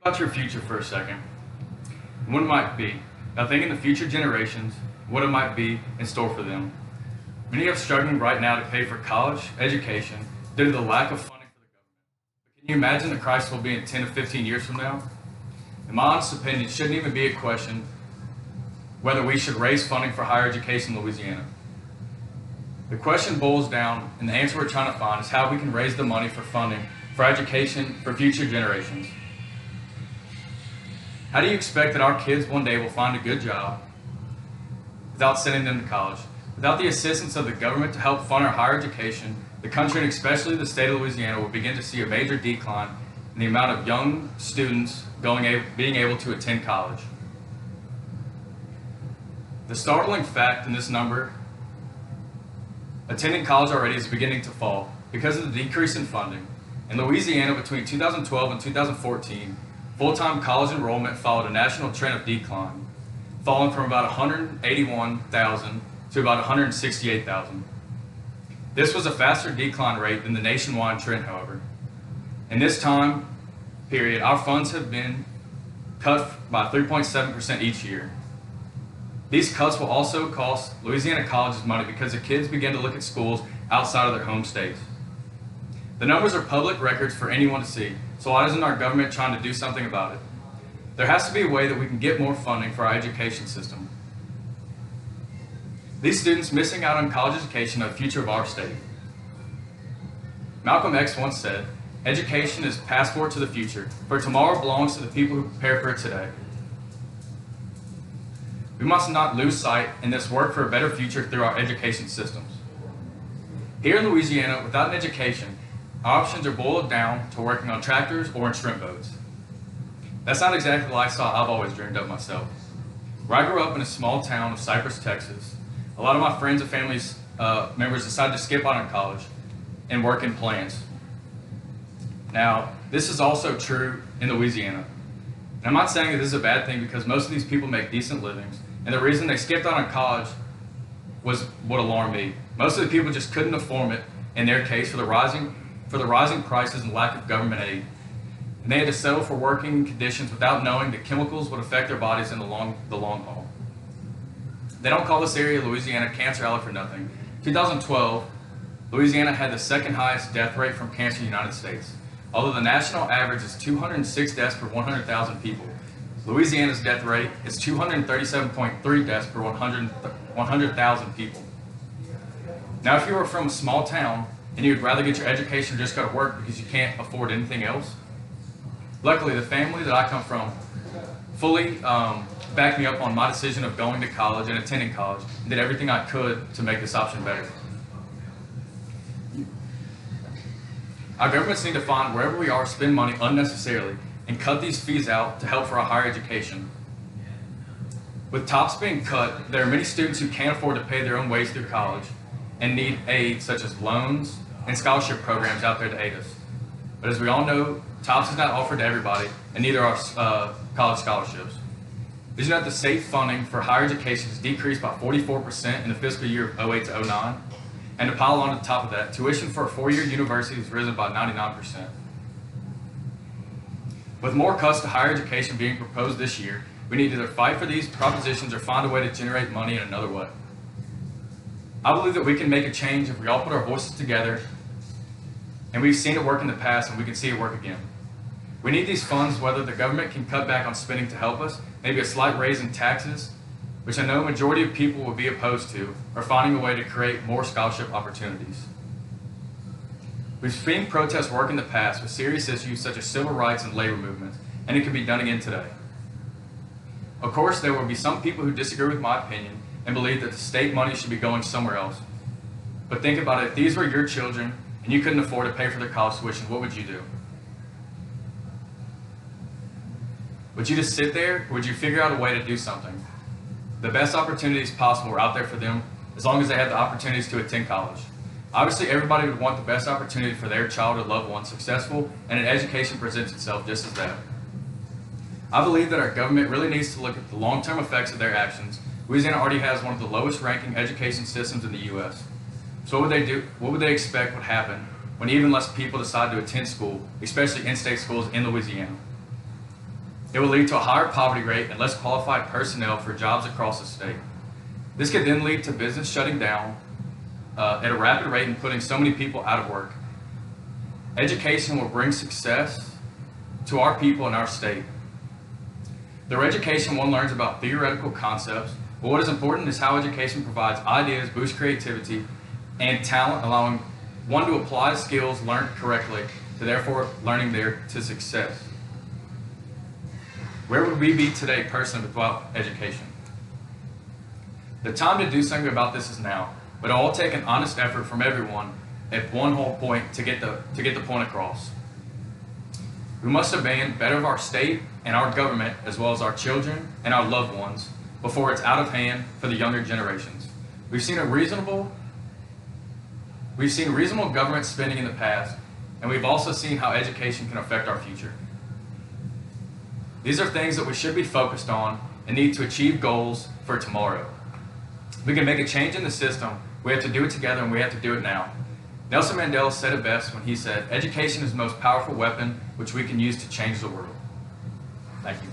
About your future for a second. What it might be. Now think in the future generations, what it might be in store for them. Many are struggling right now to pay for college education due to the lack of funding for the government. But can you imagine the crisis will be in 10 to 15 years from now? In my honest opinion, it shouldn't even be a question whether we should raise funding for higher education in Louisiana. The question boils down, and the answer we're trying to find is how we can raise the money for funding for education for future generations. How do you expect that our kids one day will find a good job without sending them to college? Without the assistance of the government to help fund our higher education, the country and especially the state of Louisiana will begin to see a major decline in the amount of young students being able to attend college. The startling fact in this number, attending college already is beginning to fall because of the decrease in funding. In Louisiana, between 2012 and 2014, full-time college enrollment followed a national trend of decline, falling from about 181,000 to about 168,000. This was a faster decline rate than the nationwide trend, however. In this time period, our funds have been cut by 3.7% each year. These cuts will also cost Louisiana colleges money because the kids begin to look at schools outside of their home states. The numbers are public records for anyone to see, so why isn't our government trying to do something about it? There has to be a way that we can get more funding for our education system. These students missing out on college education are the future of our state. Malcolm X once said, "Education is passport to the future, for tomorrow belongs to the people who prepare for it today." We must not lose sight in this work for a better future through our education systems. Here in Louisiana, without an education, our options are boiled down to working on tractors or in shrimp boats. That's not exactly the lifestyle I've always dreamed of myself. Where I grew up in a small town of Cypress, Texas, a lot of my friends and family members decided to skip out on college and work in plants. Now, this is also true in Louisiana. And I'm not saying that this is a bad thing because most of these people make decent livings, and the reason they skipped out on college was what alarmed me. Most of the people just couldn't afford it, in their case, for the rising prices and lack of government aid. And they had to settle for working conditions without knowing that chemicals would affect their bodies in the long haul. They don't call this area Louisiana Cancer Alley for nothing. 2012, Louisiana had the second highest death rate from cancer in the United States. Although the national average is 206 deaths per 100,000 people, Louisiana's death rate is 237.3 deaths per 100,000 people. Now, if you were from a small town and you'd rather get your education or just go to work because you can't afford anything else, luckily the family that I come from fully backed me up on my decision of going to college and attending college and did everything I could to make this option better. Our governments need to find wherever we are, spend money unnecessarily, and cut these fees out to help for our higher education. With TOPS being cut, there are many students who can't afford to pay their own ways through college and need aid such as loans and scholarship programs out there to aid us. But as we all know, TOPS is not offered to everybody, and neither are college scholarships. Did you know that the state funding for higher education has decreased by 44% in the fiscal year of 08 to 09? And to pile on to the top of that, tuition for a four-year university has risen by 99%. With more cuts to higher education being proposed this year, we need to either fight for these propositions or find a way to generate money in another way. I believe that we can make a change if we all put our voices together, and we've seen it work in the past and we can see it work again. We need these funds whether the government can cut back on spending to help us, maybe a slight raise in taxes, which I know a majority of people will be opposed to, or finding a way to create more scholarship opportunities. We've seen protests work in the past with serious issues such as civil rights and labor movements, and it can be done again today. Of course, there will be some people who disagree with my opinion and believe that the state money should be going somewhere else. But think about it, if these were your children and you couldn't afford to pay for their college tuition, what would you do? Would you just sit there, or would you figure out a way to do something? The best opportunities possible are out there for them, as long as they have the opportunities to attend college. Obviously, everybody would want the best opportunity for their child or loved one successful, and an education presents itself just as that. I believe that our government really needs to look at the long-term effects of their actions. Louisiana already has one of the lowest ranking education systems in the U.S. So what would they do? What would they expect would happen when even less people decide to attend school, especially in-state schools in Louisiana? It will lead to a higher poverty rate and less qualified personnel for jobs across the state. This could then lead to business shutting down at a rapid rate and putting so many people out of work. Education will bring success to our people in our state. Through education, one learns about theoretical concepts, but what is important is how education provides ideas, boosts creativity, and talent, allowing one to apply skills learned correctly to therefore learning there to success. Where would we be today personally without education? The time to do something about this is now, but it will all take an honest effort from everyone at one whole point to get the point across. We must demand better of our state and our government, as well as our children and our loved ones, before it's out of hand for the younger generations. We've seen reasonable government spending in the past, and we've also seen how education can affect our future. These are things that we should be focused on and need to achieve goals for tomorrow. We can make a change in the system. We have to do it together, and we have to do it now. Nelson Mandela said it best when he said, "Education is the most powerful weapon which we can use to change the world." Thank you.